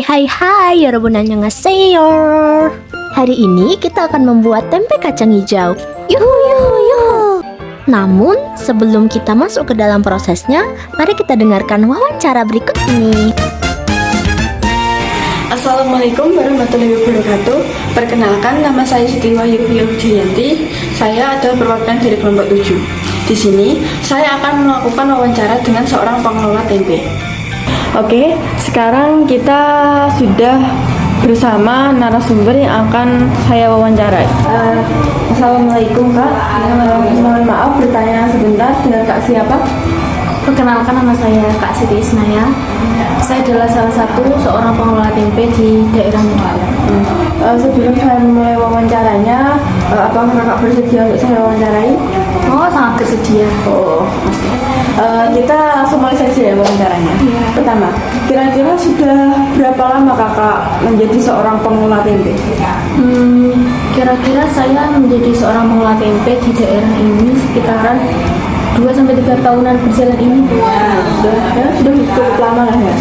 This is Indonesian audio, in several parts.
Hai, 여러분 안녕하세요. Hari ini kita akan membuat tempe kacang hijau. Yuhu. Namun, sebelum kita masuk ke dalam prosesnya, mari kita dengarkan wawancara berikut ini. Assalamualaikum warahmatullahi wabarakatuh. Perkenalkan, nama saya Siti Wahyu Yudianti. Saya adalah perwakilan dari kelompok 7. Di sini, saya akan melakukan wawancara dengan seorang pengelola tempe. Oke, sekarang kita sudah bersama narasumber yang akan saya wawancarai. Assalamualaikum Kak. Mohon maaf bertanya sebentar, dengan Kak siapa? Perkenalkan, nama saya Kak Siti Isnaya. Saya adalah salah satu seorang pengelola tempe di daerah Medan. Sebelum saya mulai wawancaranya, apakah Kakak bersedia untuk saya wawancarai? Oh, sangat bersedia. Kita langsung mulai saja ya wawancaranya. Pertama, kira-kira sudah berapa lama Kakak menjadi seorang pengelola tempe? Kira-kira saya menjadi seorang pengelola tempe di daerah ini sekitaran 2-3 tahunan berjalan ini. Sudah cukup lama lah ya.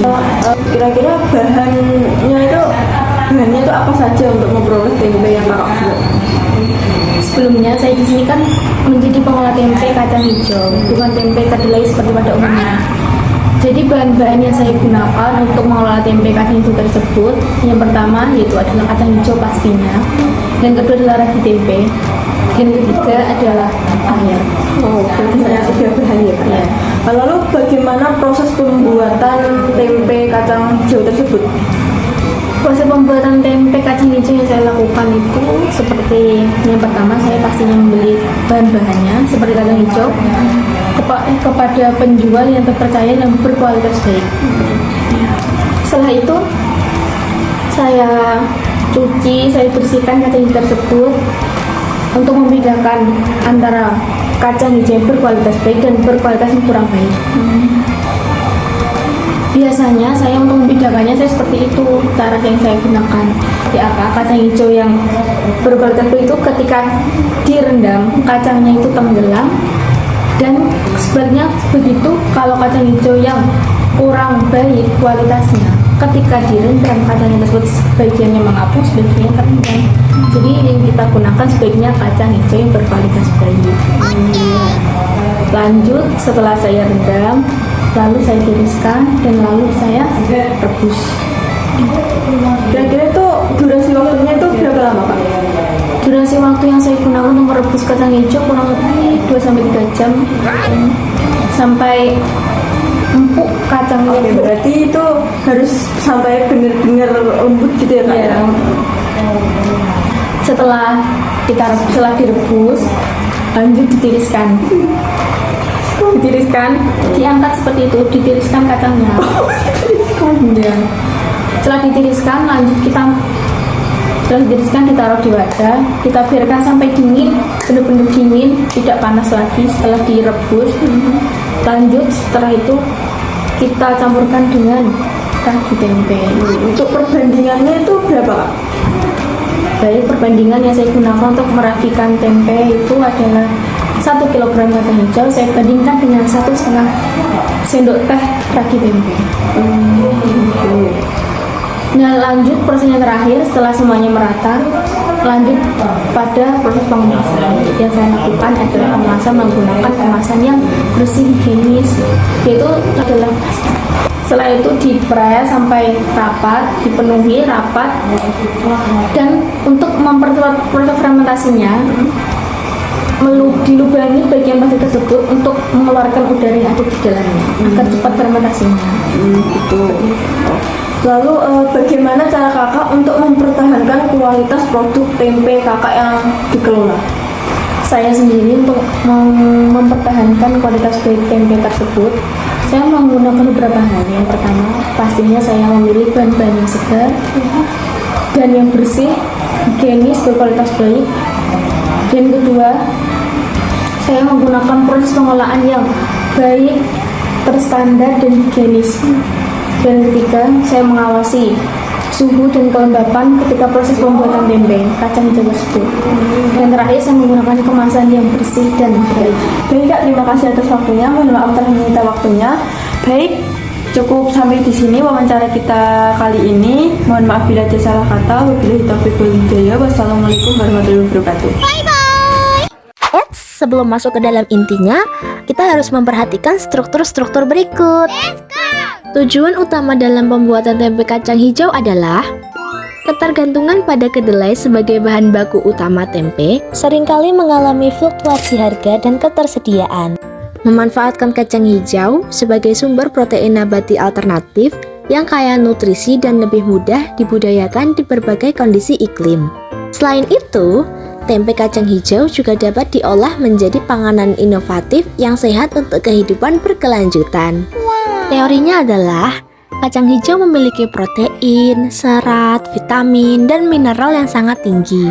Kira-kira bahannya itu apa saja untuk memperoleh tempe yang Kakak buat? Sebelumnya saya di sini kan menjadi pengelola tempe kacang hijau, bukan tempe kedelai seperti pada umumnya. Jadi bahan-bahan yang saya gunakan untuk mengelola tempe kacang hijau tersebut, yang pertama yaitu adalah kacang hijau pastinya, yang kedua adalah ragi tempe, dan ketiga adalah air. Berarti saya sudah bahan ya Kak. Ya. Lalu bagaimana proses pembuatan tempe kacang hijau tersebut? Proses pembuatan tempe kacang hijau yang saya lakukan itu seperti yang pertama, saya pastinya membeli bahan-bahannya seperti kacang hijau kepada penjual yang terpercaya dan berkualitas baik. Setelah itu saya cuci, saya bersihkan kacang hijau tersebut untuk membedakan antara kacang hijau yang berkualitas baik dan berkualitas yang kurang baik. Biasanya saya untuk membedakannya saya seperti itu cara yang saya gunakan. Kacang hijau yang berkualitas baik itu ketika direndam kacangnya itu tenggelam, dan sebaliknya begitu kalau kacang hijau yang kurang baik kualitasnya ketika direndam kacangnya tersebut sebagiannya mengapung, sebagiannya terendam. Jadi yang kita gunakan sebaiknya kacang hijau yang berkualitas baik. Lanjut, setelah saya rendam, lalu saya tiriskan dan lalu saya rebus. Kira-kira itu durasi waktunya itu berapa lama Pak? Durasi waktu yang saya gunakan untuk merebus kacang hijau kurang lebih 2-3 jam sampai empuk kacangnya. Berarti itu harus sampai benar-benar lembut gitu ya Kak? Ya. Setelah direbus, lanjut ditiriskan, diangkat seperti itu, ditiriskan kacangnya. Setelah ditiriskan, ditaruh di wadah, kita biarkan sampai dingin, benar-benar dingin, tidak panas lagi. Setelah direbus, lanjut setelah itu kita campurkan dengan ragi tempe. Untuk perbandingannya itu berapa Kak? Baik, perbandingan yang saya gunakan untuk meragikan tempe itu adalah 1 kg kacang hijau saya bandingkan dengan 1,5 sendok teh ragi tempe. Nah, lanjut prosesnya terakhir setelah semuanya merata, lanjut pada proses pengemasan. Yang saya lakukan adalah pengemasan menggunakan kemasan yang bersih, higienis, yaitu adalah setelah itu dipres sampai rapat, dipenuhi rapat, dan untuk mempercepat proses fermentasinya dilubangi bagian plastik tersebut untuk mengeluarkan udara yang ada di dalamnya agar cepat fermentasinya. Lalu bagaimana cara Kakak untuk mempertahankan kualitas produk tempe Kakak yang dikelola? Saya sendiri untuk mempertahankan kualitas baik tempe tersebut, saya menggunakan beberapa hal. Yang pertama, pastinya saya memilih bahan-bahan yang segar dan yang bersih, higienis, berkualitas baik. Dan kedua, saya menggunakan proses pengolahan yang baik, terstandar dan higienis. Dan ketiga, saya mengawasi suhu dan kelembapan ketika proses pembuatan tempe kacang hijau tersebut. Dan terakhir, saya menggunakan kemasan yang bersih dan baik. Baik Kak, terima kasih atas waktunya. Mohon maaf telah meminta waktunya. Baik, Cukup sampai di sini wawancara kita kali ini. Mohon maaf bila ada salah kata. Wabillahi taufiq wal hidayah. Wassalamualaikum warahmatullahi wabarakatuh. Sebelum masuk ke dalam intinya, kita harus memperhatikan struktur-struktur berikut. Tujuan utama dalam pembuatan tempe kacang hijau adalah ketergantungan pada kedelai sebagai bahan baku utama tempe seringkali mengalami fluktuasi harga dan ketersediaan. Memanfaatkan kacang hijau sebagai sumber protein nabati alternatif yang kaya nutrisi dan lebih mudah dibudidayakan di berbagai kondisi iklim. Selain itu, tempe kacang hijau juga dapat diolah menjadi panganan inovatif yang sehat untuk kehidupan berkelanjutan. Teorinya adalah kacang hijau memiliki protein, serat, vitamin, dan mineral yang sangat tinggi,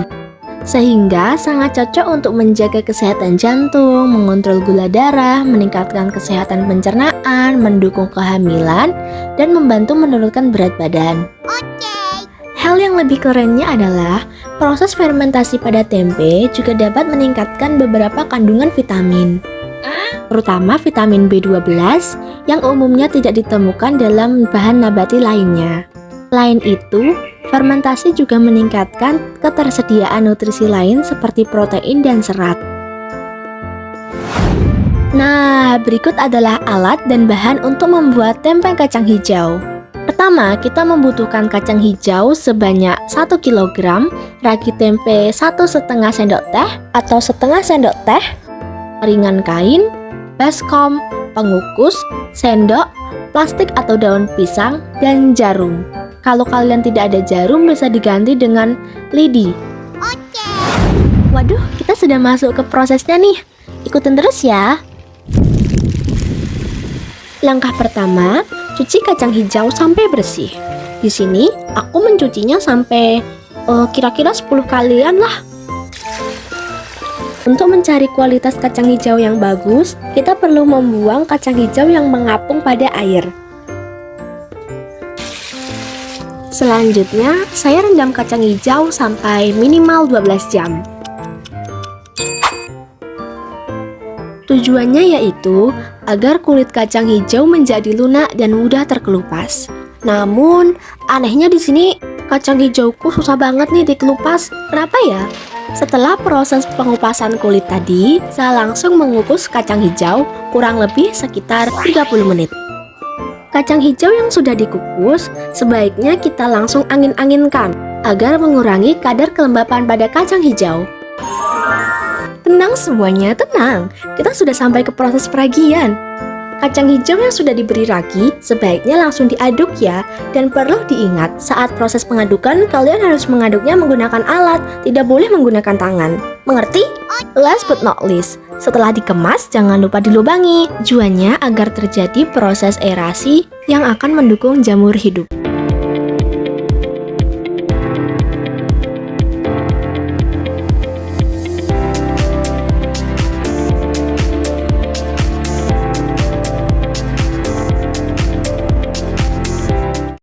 sehingga sangat cocok untuk menjaga kesehatan jantung, mengontrol gula darah, meningkatkan kesehatan pencernaan, mendukung kehamilan, dan membantu menurunkan berat badan. Hal yang lebih kerennya adalah proses fermentasi pada tempe juga dapat meningkatkan beberapa kandungan vitamin, terutama vitamin B12 yang umumnya tidak ditemukan dalam bahan nabati lainnya. Selain itu, fermentasi juga meningkatkan ketersediaan nutrisi lain seperti protein dan serat. Nah, berikut adalah alat dan bahan untuk membuat tempe kacang hijau. Pertama, kita membutuhkan kacang hijau sebanyak 1 kg, ragi tempe 1,5 sendok teh atau setengah sendok teh, ringan kain, baskom, pengukus, sendok, plastik atau daun pisang, dan jarum. Kalau kalian tidak ada jarum, bisa diganti dengan lidi. Waduh, kita sudah masuk ke prosesnya nih. Ikutin terus ya. Langkah pertama, cuci kacang hijau sampai bersih. Di sini aku mencucinya sampai kira-kira 10 kalian lah. Untuk mencari kualitas kacang hijau yang bagus, kita perlu membuang kacang hijau yang mengapung pada air. Selanjutnya, saya rendam kacang hijau sampai minimal 12 jam. Tujuannya yaitu agar kulit kacang hijau menjadi lunak dan mudah terkelupas. Namun, anehnya di sini kacang hijauku susah banget nih dikelupas. Kenapa ya? Setelah proses pengupasan kulit tadi, saya langsung mengukus kacang hijau kurang lebih sekitar 30 menit. Kacang hijau yang sudah dikukus, sebaiknya kita langsung angin-anginkan agar mengurangi kadar kelembapan pada kacang hijau. Tenang semuanya, tenang. Kita sudah sampai ke proses peragian. Kacang hijau yang sudah diberi ragi sebaiknya langsung diaduk ya. Dan perlu diingat, saat proses pengadukan kalian harus mengaduknya menggunakan alat, tidak boleh menggunakan tangan. Mengerti? Last but not least, setelah dikemas jangan lupa dilubangi. Tujuannya agar terjadi proses aerasi yang akan mendukung jamur hidup.